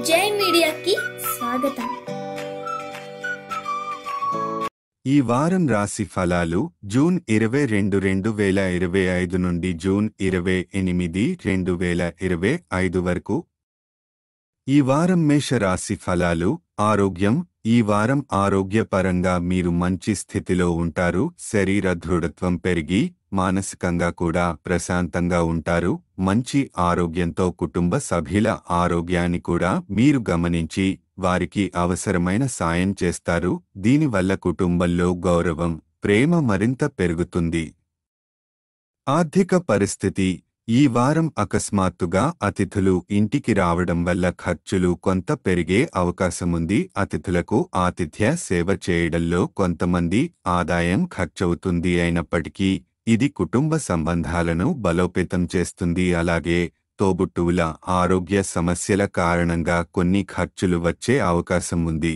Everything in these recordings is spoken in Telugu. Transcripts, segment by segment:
జై మీడియాకి స్వాగతం. ఈ వారం రాశి ఫలాలు జూన్ 22, 2025 నుండి జూన్ 28, 2025 వరకు. ఈ వారం మేష రాశి ఫలాలు. ఆరోగ్యం. ఈ వారం ఆరోగ్యపరంగా మీరు మంచి స్థితిలో ఉంటారు. శరీర దృఢత్వం పెరిగి మానసికంగా కూడా ప్రశాంతంగా ఉంటారు. మంచి ఆరోగ్యంతో కుటుంబ సభ్యుల ఆరోగ్యాన్ని కూడా మీరు గమనించి వారికి అవసరమైన సాయం చేస్తారు. దీనివల్ల కుటుంబంలో గౌరవం, ప్రేమ మరింత పెరుగుతుంది. ఆర్థిక పరిస్థితి. ఈ వారం అకస్మాత్తుగా అతిథులు ఇంటికి రావడం వల్ల ఖర్చులు కొంత పెరిగే అవకాశముంది. అతిథులకు ఆతిథ్య సేవ చేయడంలో కొంతమంది ఆదాయం ఖర్చవుతుంది. అయినప్పటికీ ఇది కుటుంబ సంబంధాలను బలోపేతం చేస్తుంది. అలాగే తోబుట్టువుల ఆరోగ్య సమస్యల కారణంగా కొన్ని ఖర్చులు వచ్చే అవకాశం ఉంది.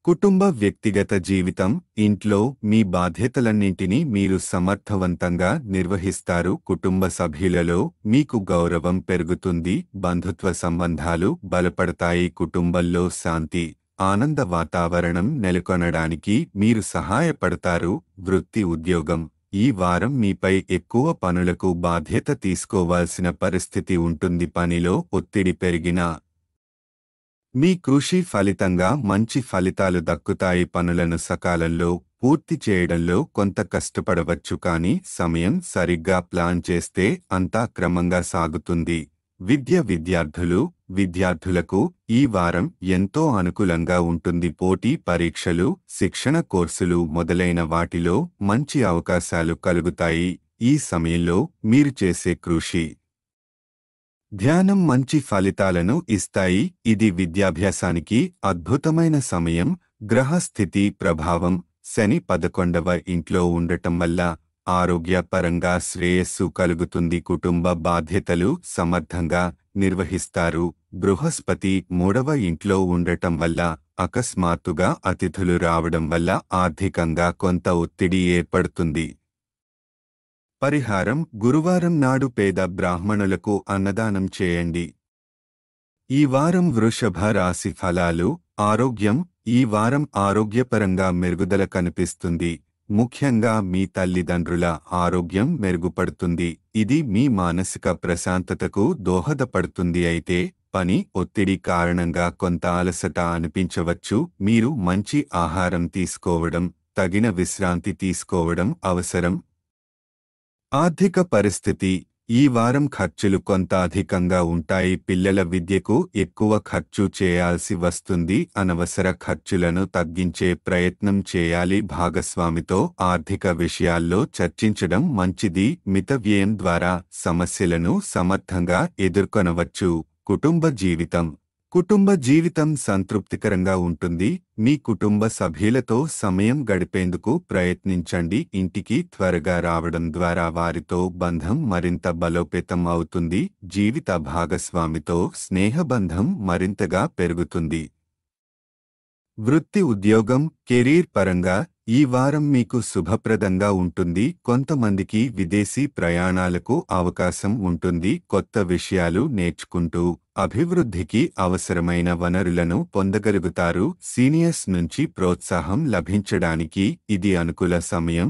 కుటుంబ వ్యక్తిగత జీవితం. ఇంట్లో మీ బాధ్యతలన్నింటినీ మీరు సమర్థవంతంగా నిర్వహిస్తారు. కుటుంబ సభ్యులలో మీకు గౌరవం పెరుగుతుంది. బంధుత్వ సంబంధాలు బలపడతాయి. కుటుంబంలో శాంతి, ఆనంద వాతావరణం నెలకొనడానికి మీరు సహాయపడతారు. వృత్తి, ఉద్యోగం. ఈ వారం మీపై ఎక్కువ పనులకు బాధ్యత తీసుకోవాల్సిన పరిస్థితి ఉంటుంది. పనిలో ఒత్తిడి పెరిగినా మీ కృషి ఫలితంగా మంచి ఫలితాలు దక్కుతాయి. పనులను సకాలంలో పూర్తి చేయడంలో కొంత కష్టపడవచ్చు, కానీ సమయం సరిగ్గా ప్లాన్ చేస్తే అంతా క్రమంగా సాగుతుంది. విద్యార్థులకు ఈ వారం ఎంతో అనుకూలంగా ఉంటుంది. పోటీ పరీక్షలు, శిక్షణ కోర్సులు మొదలైన వాటిలో మంచి అవకాశాలు కలుగుతాయి. ఈ సమయంలో మీరు చేసే కృషి, ధ్యానం మంచి ఫలితాలను ఇస్తాయి. ఇది విద్యాభ్యాసానికి అద్భుతమైన సమయం. గ్రహస్థితి ప్రభావం. శని 11వ ఇంట్లో ఉండటం వల్ల ఆరోగ్యపరంగా శ్రేయస్సు కలుగుతుంది. కుటుంబ బాధ్యతలు సమర్థంగా నిర్వహిస్తారు. బృహస్పతి 3వ ఇంట్లో ఉండటం వల్ల అకస్మాత్తుగా అతిథులు రావడం వల్ల ఆర్థికంగా కొంత ఒత్తిడి ఏర్పడుతుంది. పరిహారం. గురువారం నాడు పేద బ్రాహ్మణులకు అన్నదానం చేయండి. ఈ వారం వృషభ రాశి ఫలాలు. ఆరోగ్యం. ఈ వారం ఆరోగ్యపరంగా మెరుగుదల కనిపిస్తుంది. ముఖ్యంగా మీ తల్లిదండ్రుల ఆరోగ్యం మెరుగుపడుతుంది. ఇది మీ మానసిక ప్రశాంతతకు దోహదపడుతుంది. అయితే పని ఒత్తిడి కారణంగా కొంత అలసట అనిపించవచ్చు. మీరు మంచి ఆహారం తీసుకోవడం, తగిన విశ్రాంతి తీసుకోవడం అవసరం. ఆర్థిక పరిస్థితి. ఈ వారం ఖర్చులు కొంత అధికంగా ఉంటాయి. పిల్లల విద్యకు ఎక్కువ ఖర్చు చేయాల్సి వస్తుంది. అనవసర ఖర్చులను తగ్గించే ప్రయత్నం చేయాలి. భాగస్వామితో ఆర్థిక విషయాల్లో చర్చించడం మంచిది. మిత వ్యయం ద్వారా సమస్యలను సమర్థంగా ఎదుర్కొనవచ్చు. కుటుంబ జీవితం సంతృప్తికరంగా ఉంటుంది. మీ కుటుంబ సభ్యులతో సమయం గడిపేందుకు ప్రయత్నించండి. ఇంటికి త్వరగా రావడం ద్వారా వారితో బంధం మరింత బలోపేతం అవుతుంది. జీవిత భాగస్వామితో స్నేహబంధం మరింతగా పెరుగుతుంది. వృత్తి, ఉద్యోగం, కెరీర్ పరంగా ఈ వారం మీకు శుభప్రదంగా ఉంటుంది. కొంతమందికి విదేశీ ప్రయాణాలకు అవకాశం ఉంటుంది. కొత్త విషయాలు నేర్చుకుంటూ అభివృద్ధికి అవసరమైన వనరులను పొందగలుగుతారు. సీనియర్స్ నుంచి ప్రోత్సాహం లభించడానికి ఇది అనుకూల సమయం.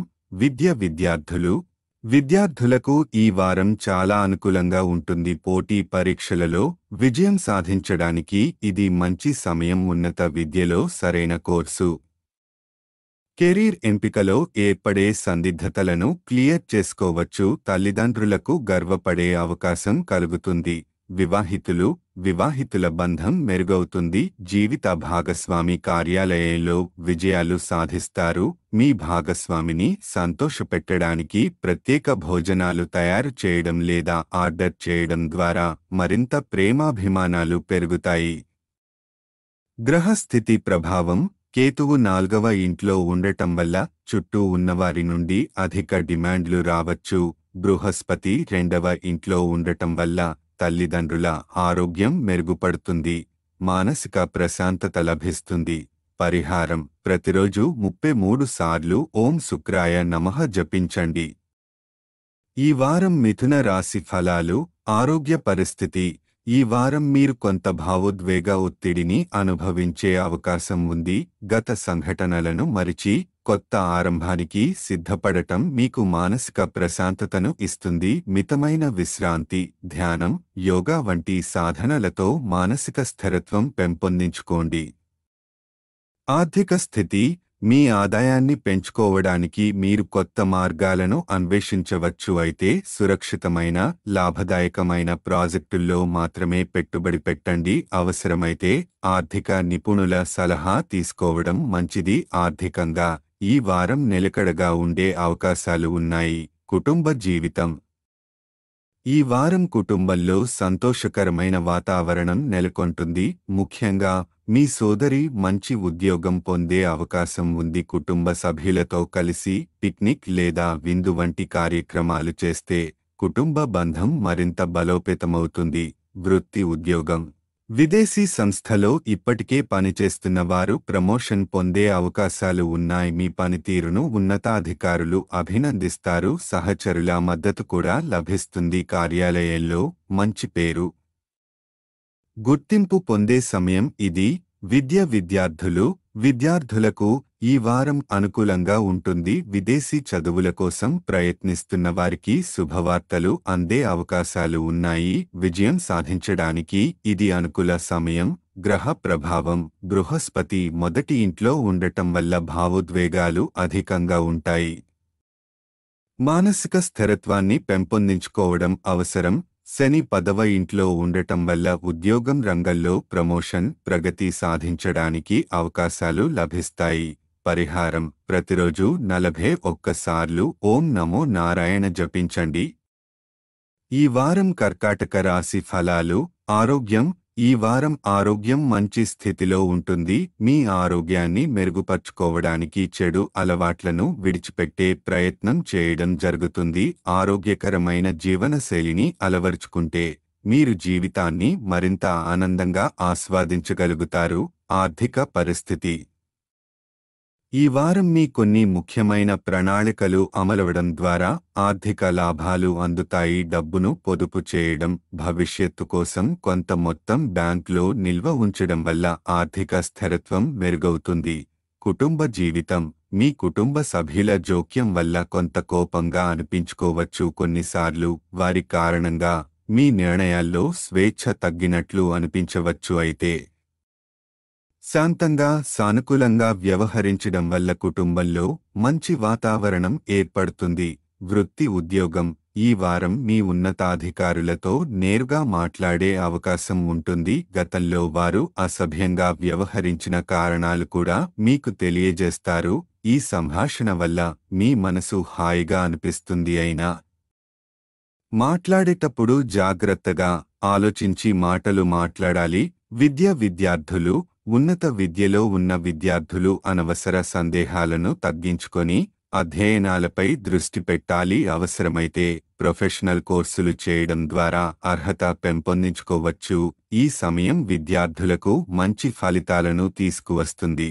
విద్యార్థులకు ఈ వారం చాలా అనుకూలంగా ఉంటుంది. పోటీ పరీక్షలలో విజయం సాధించడానికి ఇది మంచి సమయం. ఉన్నత విద్యలో సరైన కోర్సు, కెరీర్ ఎంపికలో ఏర్పడే సందిగ్ధతలను క్లియర్ చేసుకోవచ్చు. తల్లిదండ్రులకు గర్వపడే అవకాశం కలుగుతుంది. వివాహితుల బంధం మెరుగవుతుంది. జీవిత భాగస్వామి కార్యాలయంలో విజయాలు సాధిస్తారు. మీ భాగస్వామిని సంతోషపెట్టడానికి ప్రత్యేక భోజనాలు తయారు చేయడం లేదా ఆర్డర్ చేయడం ద్వారా మరింత ప్రేమాభిమానాలు పెరుగుతాయి. గ్రహస్థితి ప్రభావం. కేతువు 4వ ఇంట్లో ఉండటం వల్ల చుట్టూ ఉన్నవారి నుండి అధిక డిమాండ్లు రావచ్చు. బృహస్పతి 2వ ఇంట్లో ఉండటం వల్ల తల్లిదండ్రుల ఆరోగ్యం మెరుగుపడుతుంది. మానసిక ప్రశాంతత లభిస్తుంది. పరిహారం. ప్రతిరోజు 33 సార్లు ఓం శుక్రాయ నమః జపించండి. ఈ వారం మిథున రాశి ఫలాలు. ఆరోగ్య పరిస్థితి. ఈ వారం మీరు కొంత భావోద్వేగ ఒత్తిడిని అనుభవించే అవకాశం ఉంది. గత సంఘటనలను మరిచి కొత్త ఆరంభానికి సిద్ధపడటం మీకు మానసిక ప్రశాంతతను ఇస్తుంది. మితమైన విశ్రాంతి, ధ్యానం, యోగా వంటి సాధనలతో మానసిక స్థిరత్వం పెంపొందించుకోండి. ఆర్థిక స్థితి. మీ ఆదాయాన్ని పెంచుకోవడానికి మీరు కొత్త మార్గాలను అన్వేషించవచ్చు. అయితే సురక్షితమైన, లాభదాయకమైన ప్రాజెక్టుల్లో మాత్రమే పెట్టుబడి పెట్టండి. అవసరమైతే ఆర్థిక నిపుణుల సలహా తీసుకోవడం మంచిది. ఆర్థికంగా ఈ వారం నిలకడగా ఉండే అవకాశాలు ఉన్నాయి. కుటుంబ జీవితం. ఈ వారం కుటుంబంలో సంతోషకరమైన వాతావరణం నెలకొంటుంది. ముఖ్యంగా మీ సోదరి మంచి ఉద్యోగం పొందే అవకాశం ఉంది. కుటుంబ సభ్యులతో కలిసి పిక్నిక్ లేదా విందు వంటి కార్యక్రమాలు చేస్తే కుటుంబ బంధం మరింత బలోపేతమవుతుంది. వృత్తి, ఉద్యోగం. విదేశీ సంస్థలో ఇప్పటికే పనిచేస్తున్న వారు ప్రమోషన్ పొందే అవకాశాలు ఉన్నాయి. మీ పనితీరును ఉన్నతాధికారులు అభినందిస్తారు. సహచరుల మద్దతు కూడా లభిస్తుంది. కార్యాలయంలో మంచి పేరు, గుర్తింపు పొందే సమయం ఇది. విద్యార్థులకు ఈ వారం అనుకూలంగా ఉంటుంది. విదేశీ చదువుల కోసం ప్రయత్నిస్తున్న వారికి శుభవార్తలు అందే అవకాశాలు ఉన్నాయి. విజయం సాధించడానికి ఇది అనుకూల సమయం. గ్రహ ప్రభావం. బృహస్పతి మొదటి ఇంట్లో ఉండటం వల్ల భావోద్వేగాలు అధికంగా ఉంటాయి. మానసిక స్థిరత్వాన్ని పెంపొందించుకోవడం అవసరం. శని 10వ ఇంట్లో ఉండటం వల్ల ఉద్యోగం రంగంలో ప్రమోషన్, ప్రగతి సాధించడానికి అవకాశాలు లభిస్తాయి. పరిహారం. ప్రతిరోజు 41 సార్లు ఓం నమో నారాయణ జపించండి. ఈ వారం కర్కాటక రాశి ఫలాలు. ఆరోగ్యం. ఈ వారం ఆరోగ్యం మంచి స్థితిలో ఉంటుంది. మీ ఆరోగ్యాన్ని మెరుగుపర్చుకోవడానికి చెడు అలవాట్లను విడిచిపెట్టే ప్రయత్నం చేయడం జరుగుతుంది. ఆరోగ్యకరమైన జీవనశైలిని అలవరుచుకుంటే మీరు జీవితాన్ని మరింత ఆనందంగా ఆస్వాదించగలుగుతారు. ఆర్థిక పరిస్థితి. ఈ వారం మీ కొన్ని ముఖ్యమైన ప్రణాళికలు అమలవడం ద్వారా ఆర్థిక లాభాలు అందుతాయి. డబ్బును పొదుపు చేయడం, భవిష్యత్తు కోసం కొంత మొత్తం బ్యాంకులో నిల్వ ఉంచడం వల్ల ఆర్థిక స్థిరత్వం మెరుగవుతుంది. కుటుంబ జీవితం. మీ కుటుంబ సభ్యుల జోక్యం వల్ల కొంత కోపంగా అనిపించుకోవచ్చు. కొన్నిసార్లు వారి కారణంగా మీ నిర్ణయాల్లో స్వేచ్ఛ తగ్గినట్లు అనిపించవచ్చు. అయితే శాంతంగా, సానుకూలంగా వ్యవహరించడం వల్ల కుటుంబంలో మంచి వాతావరణం ఏర్పడుతుంది. వృత్తి, ఉద్యోగం. ఈ వారం మీ ఉన్నతాధికారులతో నేరుగా మాట్లాడే అవకాశం ఉంటుంది. గతంలో వారు అసభ్యంగా వ్యవహరించిన కారణాలు కూడా మీకు తెలియజేస్తారు. ఈ సంభాషణ వల్ల మీ మనసు హాయిగా అనిపిస్తుంది. అయినా మాట్లాడేటప్పుడు జాగ్రత్తగా ఆలోచించి మాటలు మాట్లాడాలి. విద్యార్థులు. ఉన్నత విద్యలో ఉన్న విద్యార్థులు అనవసర సందేహాలను తగ్గించుకొని అధ్యయనాలపై దృష్టి పెట్టాలి. అవసరమైతే ప్రొఫెషనల్ కోర్సులు చేయడం ద్వారా అర్హత పెంపొందించుకోవచ్చు. ఈ సమయం విద్యార్థులకు మంచి ఫలితాలను తీసుకువస్తుంది.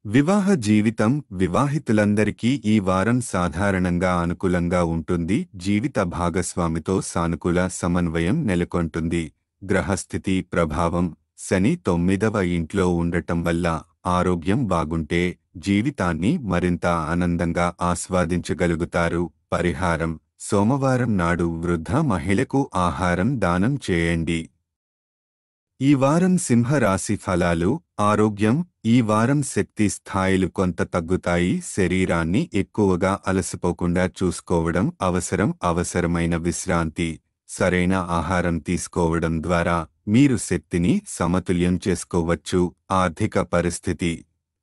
వివాహ జీవితం. వివాహితులందరికీ ఈ వారం సాధారణంగా అనుకూలంగా ఉంటుంది. జీవిత భాగస్వామితో సానుకూల సమన్వయం నెలకొంటుంది. గ్రహస్థితి ప్రభావం. శని 9వ ఇంట్లో ఉండటం వల్ల ఆరోగ్యం బాగుంటే జీవితాన్ని మరింత ఆనందంగా ఆస్వాదించగలుగుతారు. పరిహారం. సోమవారం నాడు వృద్ధ మహిళకు ఆహారం దానం చేయండి. ఈ వారం సింహరాశి ఫలాలు. ఆరోగ్యం. ఈ వారం శక్తి స్థాయిలు కొంత తగ్గుతాయి. శరీరాన్ని ఎక్కువగా అలసిపోకుండా చూసుకోవడం అవసరం. అవసరమైన విశ్రాంతి, సరైన ఆహారం తీసుకోవడం ద్వారా మీరు శక్తిని సమతుల్యం చేసుకోవచ్చు. ఆర్థిక పరిస్థితి.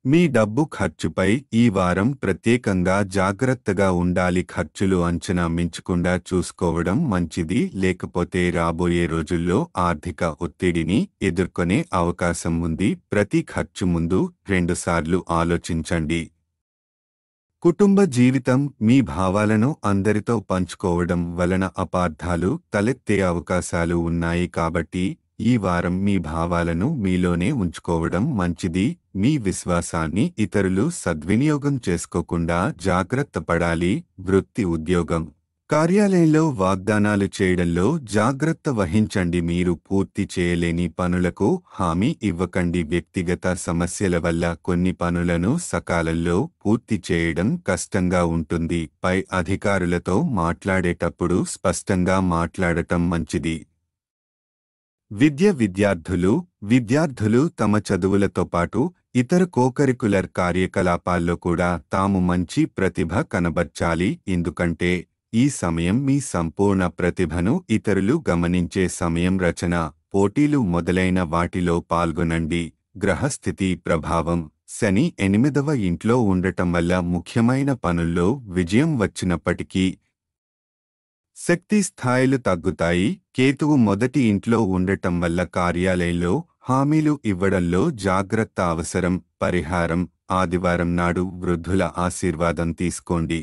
మీ డబ్బు ఖర్చుపై ఈ వారం ప్రత్యేకంగా జాగ్రత్తగా ఉండాలి. ఖర్చులు అంచనా మించకుండా చూసుకోవడం మంచిది. లేకపోతే రాబోయే రోజుల్లో ఆర్థిక ఒత్తిడిని ఎదుర్కొనే అవకాశం ఉంది. ప్రతి ఖర్చు ముందు 2 సార్లు ఆలోచించండి. కుటుంబ జీవితం. మీ భావాలను అందరితో పంచుకోవడం వలన అపార్థాలు తలెత్తే అవకాశాలు ఉన్నాయి. కాబట్టి ఈ వారం మీ భావాలను మీలోనే ఉంచుకోవడం మంచిది. మీ విశ్వాసాన్ని ఇతరులు సద్వినియోగం చేసుకోకుండా జాగ్రత్త పడాలి. వృత్తి, ఉద్యోగం. కార్యాలయంలో వాగ్దానాలు చేయడంలో జాగ్రత్త వహించండి. మీరు పూర్తి చేయలేని పనులకు హామీ ఇవ్వకండి. వ్యక్తిగత సమస్యల వల్ల కొన్ని పనులను సకాలంలో పూర్తి చేయడం కష్టంగా ఉంటుంది. పై అధికారులతో మాట్లాడేటప్పుడు స్పష్టంగా మాట్లాడటం మంచిది. విద్యార్థులు తమ చదువులతో పాటు ఇతర కోకరికులర్ కార్యకలాపాల్లో కూడా తాము మంచి ప్రతిభ కనబర్చాలి. ఎందుకంటే ఈ సమయం మీ సంపూర్ణ ప్రతిభను ఇతరులు గమనించే సమయం. రచన, పోటీలు మొదలైన వాటిలో పాల్గొనండి. గ్రహస్థితి ప్రభావం: శని 8వ ఇంట్లో ఉండటం వల్ల ముఖ్యమైన పనుల్లో విజయం వచ్చినప్పటికీ శక్తి స్థాయిలు తగ్గుతాయి. కేతువు 1వ ఇంట్లో ఉండటం వల్ల కార్యాలయంలో హామీలు ఇవ్వడంలో జాగ్రత్త అవసరం. పరిహారం: ఆదివారం నాడు వృద్ధుల ఆశీర్వాదం తీసుకోండి.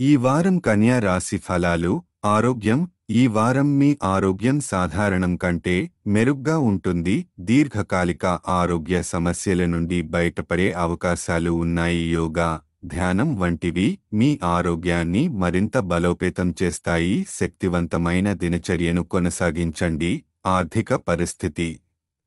ఈ వారం కన్యా రాశి ఫలాలు. ఆరోగ్యం: ఈ వారం మీ ఆరోగ్యం సాధారణం కంటే మెరుగ్గా ఉంటుంది. దీర్ఘకాలిక ఆరోగ్య సమస్యల నుండి బయటపడే అవకాశాలు ఉన్నాయి. యోగా, ధ్యానం వంటివి మీ ఆరోగ్యాన్ని మరింత బలోపేతం చేస్తాయి. శక్తివంతమైన దినచర్యను కొనసాగించండి. ఆర్థిక పరిస్థితి: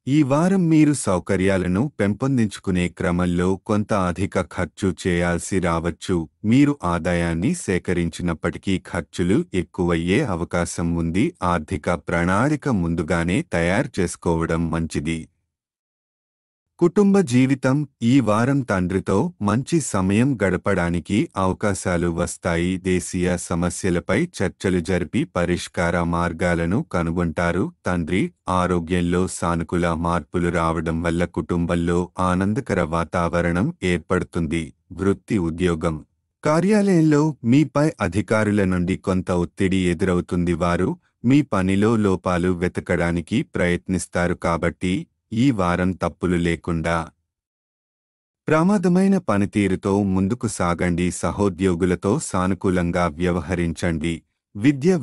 ఈ వారం మీరు సౌకర్యాలను పెంపొందించుకునే క్రమంలో కొంత అధిక ఖర్చు చేయాల్సి రావచ్చు. మీరు ఆదాయాన్ని సేకరించినప్పటికీ ఖర్చులు ఎక్కువయ్యే అవకాశం ఉంది. ఆర్థిక ప్రణాళిక ముందుగానే తయారు చేసుకోవడం మంచిది. కుటుంబ జీవితం: ఈ వారం తండ్రితో మంచి సమయం గడపడానికి అవకాశాలు వస్తాయి. దేశీయ సమస్యలపై చర్చలు జరిపి పరిష్కార మార్గాలను కనుగొంటారు. తండ్రి ఆరోగ్యంలో సానుకూల మార్పులు రావడం వల్ల కుటుంబంలో ఆనందకర వాతావరణం ఏర్పడుతుంది. వృత్తి, ఉద్యోగం: కార్యాలయంలో మీపై అధికారుల నుండి కొంత ఒత్తిడి ఎదురవుతుంది. వారు మీ పనిలో లోపాలు వెతకడానికి ప్రయత్నిస్తారు. కాబట్టి ఈ వారం తప్పులు లేకుండా ప్రమాదమైన పనితీరుతో ముందుకు సాగండి. సహోద్యోగులతో సానుకూలంగా వ్యవహరించండి.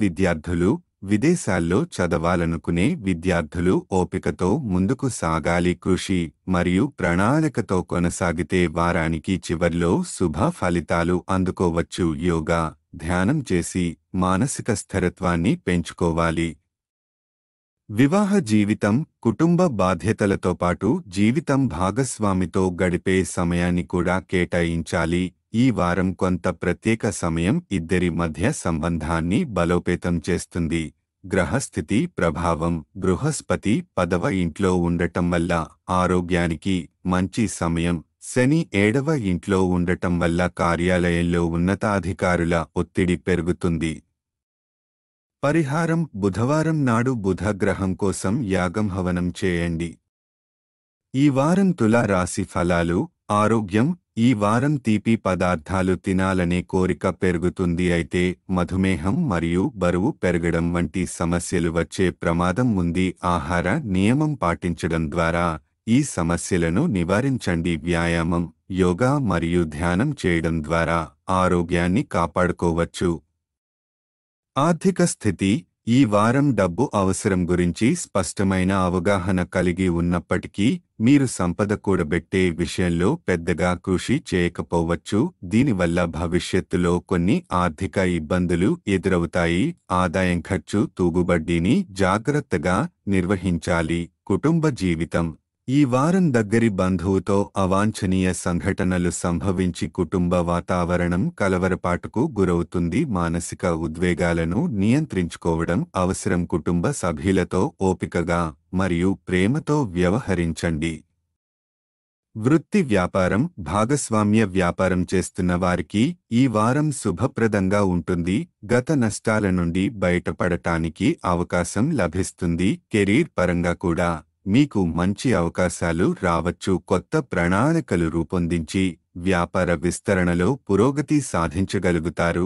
విద్యార్థులు: విదేశాల్లో చదవాలనుకునే విద్యార్థులు ఓపికతో ముందుకు సాగాలి. కృషి మరియు ప్రణాళికతో కొనసాగితే వారానికి చివర్లో శుభ ఫలితాలు అందుకోవచ్చు. యోగా, ధ్యానం చేసి మానసిక స్థిరత్వాన్ని పెంచుకోవాలి. వివాహ జీవితం: కుటుంబ బాధ్యతలతో పాటు జీవితం భాగస్వామితో గడిపే సమయాన్ని కూడా కేటాయించాలి. ఈ వారం కొంత ప్రత్యేక సమయం ఇద్దరి మధ్య సంబంధాన్ని బలోపేతం చేస్తుంది. గ్రహస్థితి ప్రభావం: బృహస్పతి 10వ ఇంట్లో ఉండటం వల్ల ఆరోగ్యానికి మంచి సమయం. శని 7వ ఇంట్లో ఉండటం వల్ల కార్యాలయంలో ఉన్నతాధికారుల ఒత్తిడి పెరుగుతుంది. పరిహారం: బుధవారం నాడు బుధ గ్రహం కోసం యాగం హవనం చేయండి. ఈ వారం తులా రాశి ఫలాలు. ఆరోగ్యం: ఈ వారం తీపి పదార్థాలు తినాలనే కోరిక పెరుగుతుంది. అయితే మధుమేహం మరియు బరువు పెరగడం వంటి సమస్యలు వచ్చే ప్రమాదం ఉంది. ఆహార నియమం పాటించడం ద్వారా ఈ సమస్యలను నివారించండి. వ్యాయామం, యోగా మరియు ధ్యానం చేయడం ద్వారా ఆరోగ్యాన్ని కాపాడుకోవచ్చు. ఆర్థిక స్థితి: ఈ వారం డబ్బు అవసరం గురించి స్పష్టమైన అవగాహన కలిగి ఉన్నప్పటికీ మీరు సంపద కూడబెట్టే విషయంలో పెద్దగా కృషి చేయకపోవచ్చు. దీనివల్ల భవిష్యత్తులో కొన్ని ఆర్థిక ఇబ్బందులు ఎదురవుతాయి. ఆదాయం ఖర్చు తూగుబడ్డీని జాగ్రత్తగా నిర్వహించాలి. కుటుంబ జీవితం: ఈ వారం దగ్గరి బంధువుతో అవాంఛనీయ సంఘటనలు సంభవించి కుటుంబ వాతావరణం కలవరపాటుకు గురవుతుంది. మానసిక ఉద్వేగాలను నియంత్రించుకోవడం అవసరం. కుటుంబ సభ్యులతో ఓపికగా మరియు ప్రేమతో వ్యవహరించండి. వృత్తి, వ్యాపారం: భాగస్వామ్య వ్యాపారం చేస్తున్న వారికి ఈ వారం శుభప్రదంగా ఉంటుంది. గత నష్టాల నుండి బయటపడటానికి అవకాశం లభిస్తుంది. కెరీర్ పరంగా కూడా మీకు మంచి అవకాశాలు రావచ్చు. కొత్త ప్రణాళికలు రూపొందించి వ్యాపార విస్తరణలో పురోగతి సాధించగలుగుతారు.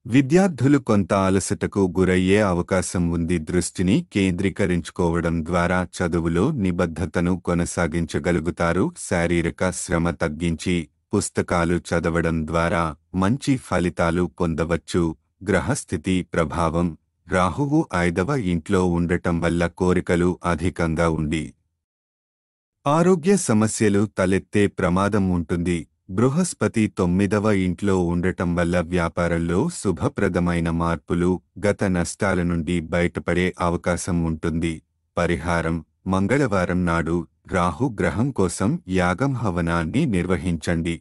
విద్యార్థులు కొంత అలసటకు గురయ్యే అవకాశం ఉంది. దృష్టిని కేంద్రీకరించుకోవడం ద్వారా చదువులో నిబద్ధతను కొనసాగించగలుగుతారు. శారీరక శ్రమ తగ్గించి పుస్తకాలు చదవడం ద్వారా మంచి ఫలితాలు పొందవచ్చు. గ్రహస్థితి ప్రభావం: రాహువు 5వ ఇంట్లో ఉండటం వల్ల కోరికలు అధికంగా ఉండి ఆరోగ్య సమస్యలు తలెత్తే ప్రమాదం ఉంటుంది. బృహస్పతి 9వ ఇంట్లో ఉండటం వల్ల వ్యాపారంలో శుభప్రదమైన మార్పులు, గత నష్టాల నుండి బయటపడే అవకాశం ఉంటుంది. పరిహారం: మంగళవారం నాడు రాహు గ్రహం కోసం యాగం హవనాన్ని నిర్వహించండి.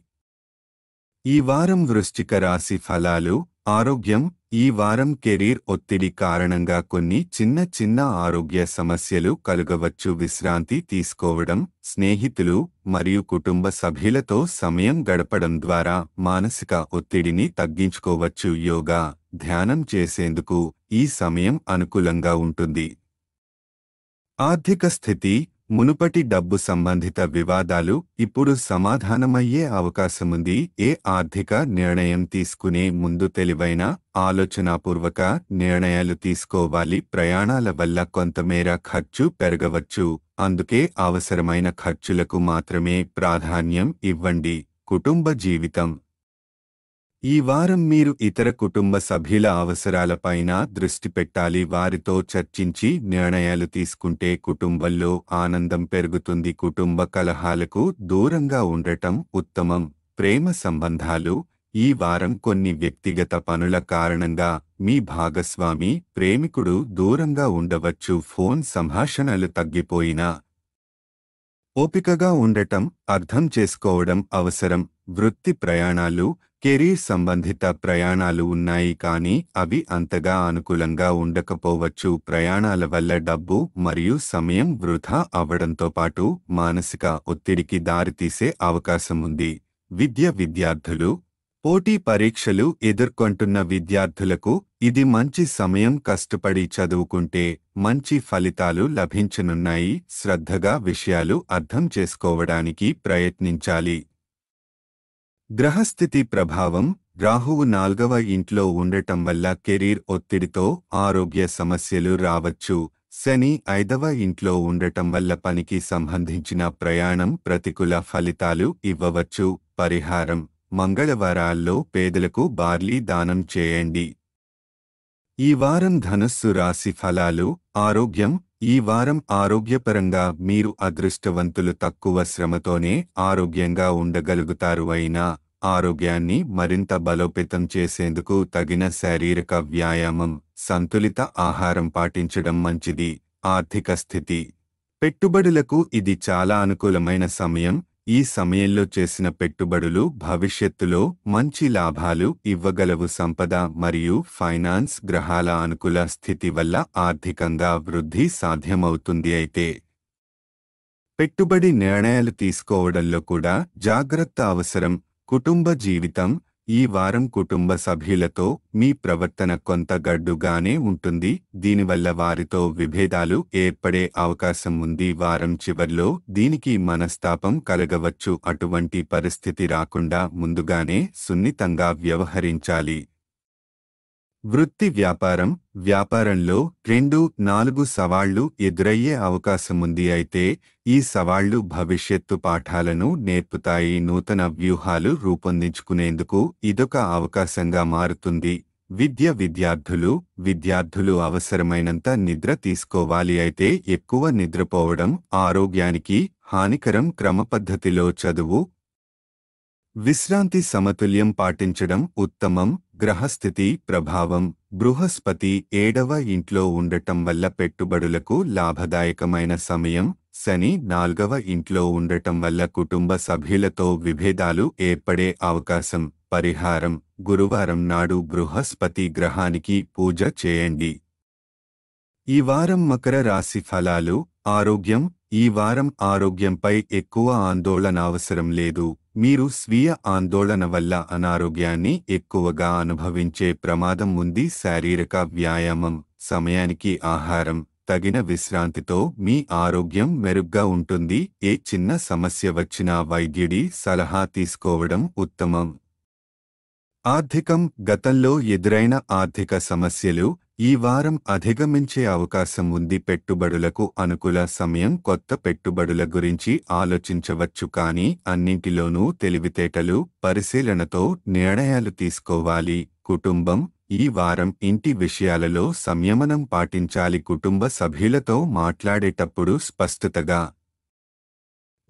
ఈ వారం వృశ్చిక రాశి ఫలాలు. ఆరోగ్యం. ఈ వారం కెరీర్ ఒత్తిడి కారణంగా కొన్ని చిన్న చిన్న ఆరోగ్య సమస్యలు కలుగవచ్చు. విశ్రాంతి తీసుకోవడం, స్నేహితులు మరియు కుటుంబ సభ్యులతో సమయం గడపడం ద్వారా మానసిక ఒత్తిడిని తగ్గించుకోవచ్చు. యోగా, ధ్యానం చేసేందుకు ఈ సమయం అనుకూలంగా ఉంటుంది. ఆర్థిక స్థితి. మునుపటి డబ్బు సంబంధిత వివాదాలు ఇప్పుడు సమాధానమయ్యే అవకాశముంది. ఏ ఆర్థిక నిర్ణయం తీసుకునే ముందు తెలివైన, ఆలోచనాపూర్వక నిర్ణయాలు తీసుకోవాలి. ప్రయాణాల వల్ల కొంతమేర ఖర్చు పెరగవచ్చు, అందుకే అవసరమైన ఖర్చులకు మాత్రమే ప్రాధాన్యం ఇవ్వండి. కుటుంబ జీవితం. ఈ వారం మీరు ఇతర కుటుంబ సభ్యుల అవసరాలపైన దృష్టి పెట్టాలి. వారితో చర్చించి నిర్ణయాలు తీసుకుంటే కుటుంబంలో ఆనందం పెరుగుతుంది. కుటుంబ కలహాలకు దూరంగా ఉండటం ఉత్తమం. ప్రేమ సంబంధాలు. ఈ వారం కొన్ని వ్యక్తిగత పనుల కారణంగా మీ భాగస్వామి, ప్రేమికుడు దూరంగా ఉండవచ్చు. ఫోన్ సంభాషణలు తగ్గిపోయినా ఓపికగా ఉండటం, అర్థం చేసుకోవడం అవసరం. వృత్తి ప్రయాణాలు. కెరీర్ సంబంధిత ప్రయాణాలు ఉన్నాయి కానీ అవి అంతగా అనుకూలంగా ఉండకపోవచ్చు. ప్రయాణాల వల్ల డబ్బు మరియు సమయం వృధా అవ్వడంతో పాటు మానసిక ఒత్తిడికి దారితీసే అవకాశం ఉంది. విద్యార్థులు. పోటీ పరీక్షలు ఎదుర్కొంటున్న విద్యార్థులకు ఇది మంచి సమయం. కష్టపడి చదువుకుంటే మంచి ఫలితాలు లభించనున్నాయి. శ్రద్ధగా విషయాలు అర్థం చేసుకోవడానికి ప్రయత్నించాలి. గ్రహస్థితి ప్రభావం. రాహువు 4వ ఇంట్లో ఉండటం వల్ల కెరీర్ ఒత్తిడితో ఆరోగ్య సమస్యలు రావచ్చు. శని 5వ ఇంట్లో ఉండటం వల్ల పనికి సంబంధించిన ప్రయాణం ప్రతికూల ఫలితాలు ఇవ్వవచ్చు. పరిహారం: మంగళవారాల్లో పేదలకు బార్లీ దానం చేయండి. ఈ వారం ధనుస్సు రాశి ఫలాలు. ఆరోగ్యం. ఈ వారం ఆరోగ్యపరంగా మీరు అదృష్టవంతులు. తక్కువ శ్రమతోనే ఆరోగ్యంగా ఉండగలుగుతారు. అయినా ఆరోగ్యాన్ని మరింత బలోపేతం చేసేందుకు తగిన శారీరక వ్యాయామం, సంతులిత ఆహారం పాటించడం మంచిది. ఆర్థిక స్థితి. పెట్టుబడులకు ఇది చాలా అనుకూలమైన సమయం. ఈ సమయంలో చేసిన పెట్టుబడులు భవిష్యత్తులో మంచి లాభాలు ఇవ్వగలవు. సంపద మరియు ఫైనాన్స్. గ్రహాల అనుకూల స్థితి వల్ల ఆర్థికంగా వృద్ధి సాధ్యమవుతుంది. అయితే పెట్టుబడి నిర్ణయాలు తీసుకోవడంలో కూడా జాగ్రత్త అవసరం. కుటుంబ జీవితం. ఈ వారం కుటుంబ సభ్యులతో మీ ప్రవర్తన కొంత గడ్డుగానే ఉంటుంది. దీనివల్ల వారితో విభేదాలు ఏర్పడే అవకాశం ఉంది. వారం చివర్లో దీనికి మనస్తాపం కలగవచ్చు. అటువంటి పరిస్థితి రాకుండా ముందుగానే సున్నితంగా వ్యవహరించాలి. వృత్తి వ్యాపారం. వ్యాపారంలో 2-4 సవాళ్లు ఎదురయ్యే అవకాశముంది. అయితే ఈ సవాళ్లు భవిష్యత్తు పాఠాలను నేర్పుతాయి. నూతన వ్యూహాలు రూపొందించుకునేందుకు ఇదొక అవకాశంగా మారుతుంది. విద్యార్థులు అవసరమైనంత నిద్ర తీసుకోవాలి. అయితే ఎక్కువ నిద్రపోవడం ఆరోగ్యానికి హానికరం. క్రమపద్ధతిలో చదువు, విశ్రాంతి సమతుల్యం పాటించడం ఉత్తమం. గ్రహస్థితి ప్రభావం. బృహస్పతి 7వ ఇంట్లో ఉండటం వల్ల పెట్టుబడులకు లాభదాయకమైన సమయం. శని 4వ ఇంట్లో ఉండటం వల్ల కుటుంబ సభ్యులతో విభేదాలు ఏర్పడే అవకాశం. పరిహారం: గురువారం నాడు బృహస్పతి గ్రహానికి పూజ చేయండి. ఈ వారం మకర రాశి ఫలాలు. ఆరోగ్యం. ఈ వారం ఆరోగ్యంపై ఎక్కువ ఆందోళన అవసరం లేదు. మీరు స్వీయ ఆందోళన వల్ల అనారోగ్యాన్ని ఎక్కువగా అనుభవించే ప్రమాదం ఉంది. శారీరక వ్యాయామం, సమయానికి ఆహారం, తగిన విశ్రాంతితో మీ ఆరోగ్యం మెరుగ్గా ఉంటుంది. ఏ చిన్న సమస్య వచ్చినా వైద్యుడి సలహా తీసుకోవడం ఉత్తమం. ఆర్థికం. గతంలో ఎదురైన ఆర్థిక సమస్యలు ఈ వారం అధిగమించే అవకాశం ఉంది. పెట్టుబడులకు అనుకూల సమయం. కొత్త పెట్టుబడుల గురించి ఆలోచించవచ్చు కానీ అన్నింటిలోనూ తెలివితేటలు, పరిశీలనతో నిర్ణయాలు తీసుకోవాలి. కుటుంబం. ఈ వారం ఇంటి విషయాలలో సంయమనం పాటించాలి. కుటుంబ సభ్యులతో మాట్లాడేటప్పుడు స్పష్టతగా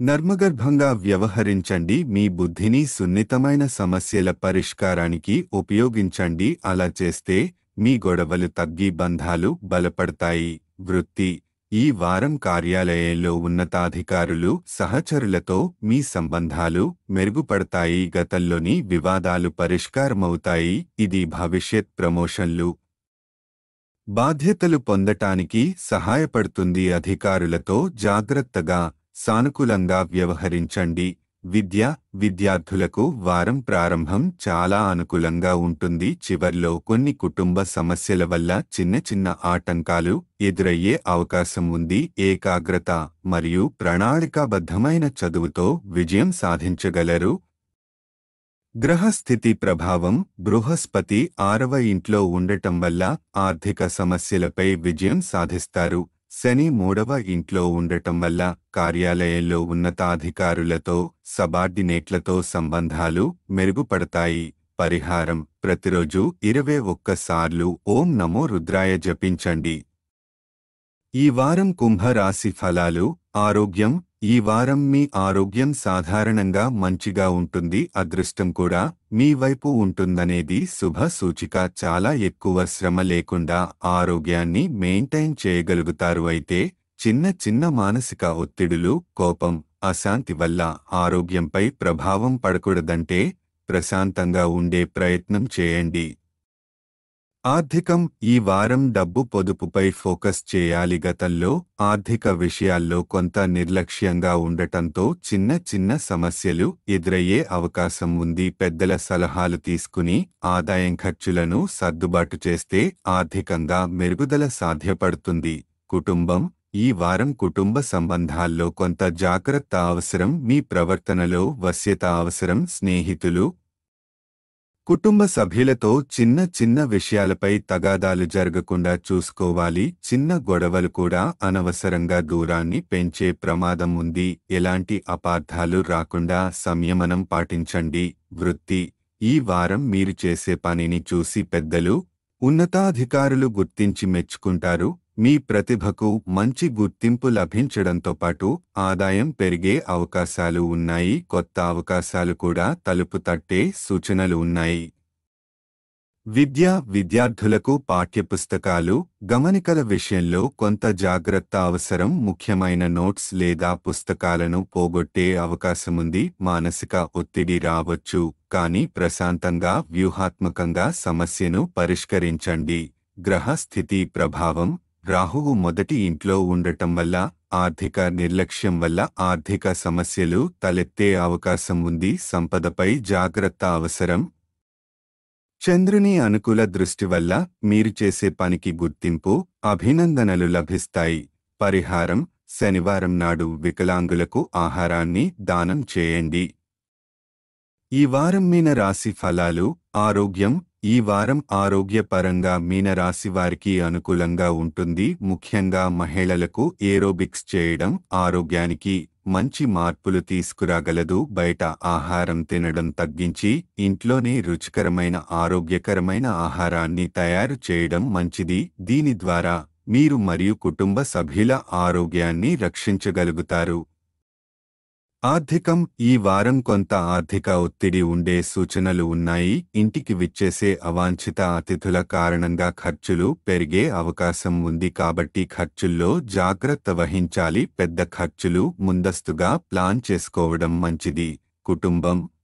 నర్మగర్భంగా వ్యవహరించండి. మీ బుద్ధిని సున్నితమైన సమస్యల పరిష్కారానికి ఉపయోగించండి. అలా చేస్తే మీ గొడవలు తగ్గి బంధాలు బలపడతాయి. వృత్తి: ఈ వారం కార్యాలయంలో ఉన్నతాధికారులు, సహచరులతో మీ సంబంధాలు మెరుగుపడతాయి. గతంలోని వివాదాలు పరిష్కారమవుతాయి. ఇది భవిష్యత్ ప్రమోషన్లు, బాధ్యతలు పొందటానికి సహాయపడుతుంది. అధికారులతో జాగ్రత్తగా, సానుకూలంగా వ్యవహరించండి. విద్యార్థులకు వారం ప్రారంభం చాలా అనుకూలంగా ఉంటుంది. చివర్లో కొన్ని కుటుంబ సమస్యల వల్ల చిన్న చిన్న ఆటంకాలు ఎదురయ్యే అవకాశం ఉంది. ఏకాగ్రత మరియు ప్రణాళికాబద్ధమైన చదువుతో విజయం సాధించగలరు. గ్రహస్థితి ప్రభావం: బృహస్పతి 6వ ఇంట్లో ఉండటం వల్ల ఆర్థిక సమస్యలపై విజయం సాధిస్తారు. శని 3వ ఇంట్లో ఉండటం వల్ల కార్యాలయంలో ఉన్నతాధికారులతో, సబార్డినేట్లతో సంబంధాలు మెరుగుపడతాయి. పరిహారం: ప్రతిరోజు 21 సార్లు ఓం నమో రుద్రాయ జపించండి. ఈ వారం కుంభరాశి ఫలాలు. ఆరోగ్యం: ఈ వారం మీ ఆరోగ్యం సాధారణంగా మంచిగా ఉంటుంది. అదృష్టం కూడా మీ వైపు ఉంటుందనేది శుభ సూచిక. చాలా ఎక్కువ శ్రమ లేకుండా ఆరోగ్యాన్ని మెయింటైన్ చేయగలుగుతారు. అయితే చిన్న చిన్న మానసిక ఒత్తిడులు, కోపం, అశాంతి వల్ల ఆరోగ్యంపై ప్రభావం పడకూడదంటే ప్రశాంతంగా ఉండే ప్రయత్నం చేయండి. ఆర్థికం: ఈ వారం డబ్బు పొదుపుపై ఫోకస్ చేయాలి. గతంలో ఆర్థిక విషయాల్లో కొంత నిర్లక్ష్యంగా ఉండటంతో చిన్న చిన్న సమస్యలు ఎదురయ్యే అవకాశం ఉంది. పెద్దల సలహాలు తీసుకుని ఆదాయం ఖర్చులను సర్దుబాటు చేస్తే ఆర్థికంగా మెరుగుదల సాధ్యపడుతుంది. కుటుంబం: ఈ వారం కుటుంబ సంబంధాల్లో కొంత జాగ్రత్త అవసరం. మీ ప్రవర్తనలో వశ్యత అవసరం. స్నేహితులు, కుటుంబ సభ్యులతో చిన్న చిన్న విషయాలపై తగాదాలు జరగకుండా చూసుకోవాలి. చిన్న గొడవలు కూడా అనవసరంగా దూరాన్ని పెంచే ప్రమాదం ఉంది. ఎలాంటి అపార్థాలు రాకుండా సంయమనం పాటించండి. వృత్తి: ఈ వారం మీరు చేసే పనిని చూసి పెద్దలు, ఉన్నతాధికారులు గుర్తించి మెచ్చుకుంటారు. మీ ప్రతిభకు మంచి గుర్తింపు లభించడంతో పాటు ఆదాయం పెరిగే అవకాశాలు ఉన్నాయి. కొత్త అవకాశాలు కూడా తలుపు తట్టే సూచనలు ఉన్నాయి. విద్యార్థులకు పాఠ్యపుస్తకాలు, గమనికల విషయంలో కొంత జాగ్రత్త అవసరం. ముఖ్యమైన నోట్స్ లేదా పుస్తకాలను పోగొట్టే అవకాశముంది. మానసిక ఒత్తిడి రావచ్చు, కానీ ప్రశాంతంగా, వ్యూహాత్మకంగా సమస్యను పరిష్కరించండి. గ్రహ స్థితి ప్రభావం: రాహువు మొదటి ఇంట్లో ఉండటం వల్ల ఆర్థిక నిర్లక్ష్యం వల్ల ఆర్థిక సమస్యలు తలెత్తే అవకాశం ఉంది. సంపదపై జాగ్రత్త అవసరం. చంద్రుని అనుకూల దృష్టి వల్ల మీరు చేసే పనికి గుర్తింపు, అభినందనలు లభిస్తాయి. పరిహారం: శనివారం నాడు వికలాంగులకు ఆహారాన్ని దానం చేయండి. ఈ వారం మీనరాశి ఫలాలు. ఆరోగ్యం: ఈ వారం ఆరోగ్యపరంగా మీనరాశి వారికి అనుకూలంగా ఉంటుంది. ముఖ్యంగా మహిళలకు ఏరోబిక్స్ చేయడం ఆరోగ్యానికి మంచి మార్పులు తీసుకురాగలదు. బయట ఆహారం తినడం తగ్గించి ఇంట్లోనే రుచికరమైన, ఆరోగ్యకరమైన ఆహారాన్ని తయారు చేయడం మంచిది. దీని ద్వారా మీరు మరియు కుటుంబ సభ్యుల ఆరోగ్యాన్ని రక్షించగలుగుతారు. ఆర్థికం: ఈ వారం కొంత ఆర్థిక ఒత్తిడి ఉండే సూచనలు ఉన్నాయి. ఇంటికి విచ్చేసే అవాంఛిత అతిథుల కారణంగా ఖర్చులు పెరిగే అవకాశం ఉంది. కాబట్టి ఖర్చుల్లో జాగ్రత్త వహించాలి. పెద్ద ఖర్చులు ముందస్తుగా ప్లాన్ చేసుకోవడం మంచిది.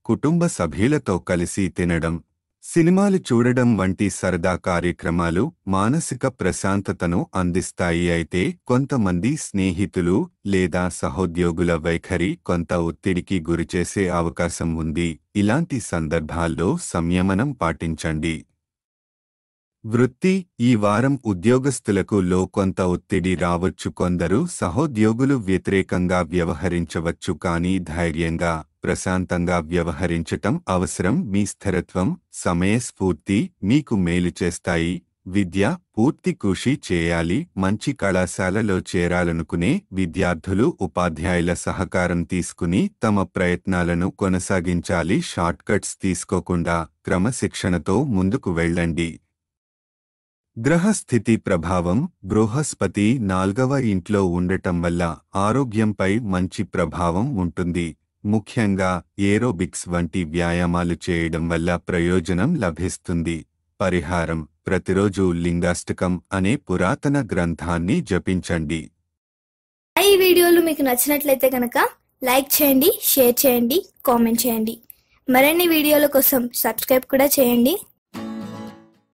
కుటుంబ సభ్యులతో కలిసి తినడం, సినిమాలు చూడడం వంటి సరదా కార్యక్రమాలు మానసిక ప్రశాంతతను అందిస్తాయి. అయితే కొంతమంది స్నేహితులు లేదా సహోద్యోగుల వైఖరి కొంత ఒత్తిడికి గురిచేసే అవకాశం ఉంది. ఇలాంటి సందర్భాల్లో సంయమనం పాటించండి. వృత్తి: ఈ వారం ఉద్యోగస్తులకు కొంత ఒత్తిడి రావచ్చు. కొందరు సహోద్యోగులు వ్యతిరేకంగా వ్యవహరించవచ్చు, కానీ ధైర్యంగా, ప్రశాంతంగా వ్యవహరించటం అవసరం. మీ స్థిరత్వం, సమయస్ఫూర్తి మీకు మేలు చేస్తాయి. విద్య: పూర్తి కృషి చేయాలి. మంచి కళాశాలలో చేరాలనుకునే విద్యార్థులు ఉపాధ్యాయుల సహకారం తీసుకుని తమ ప్రయత్నాలను కొనసాగించాలి. షార్ట్కట్స్ తీసుకోకుండా క్రమశిక్షణతో ముందుకు వెళ్ళండి. గ్రహస్థితి ప్రభావం బృహస్పతి 4వ ఇంట్లో ఉండటం వల్ల ఆరోగ్యంపై మంచి ప్రభావం ఉంటుంది. ముఖ్యంగా ఏరోబిక్స్ వంటి వ్యాయామాలు చేయడం వల్ల ప్రయోజనం లభిస్తుంది. పరిహారం: ప్రతిరోజు లింగాష్టకం అనే పురాతన గ్రంథాన్ని జపించండి. ఈ వీడియోలు మీకు నచ్చినట్లయితే కనుక లైక్ చేయండి, షేర్ చేయండి, కామెంట్ చేయండి. మరిన్ని వీడియోల కోసం సబ్స్క్రైబ్ కూడా చేయండి.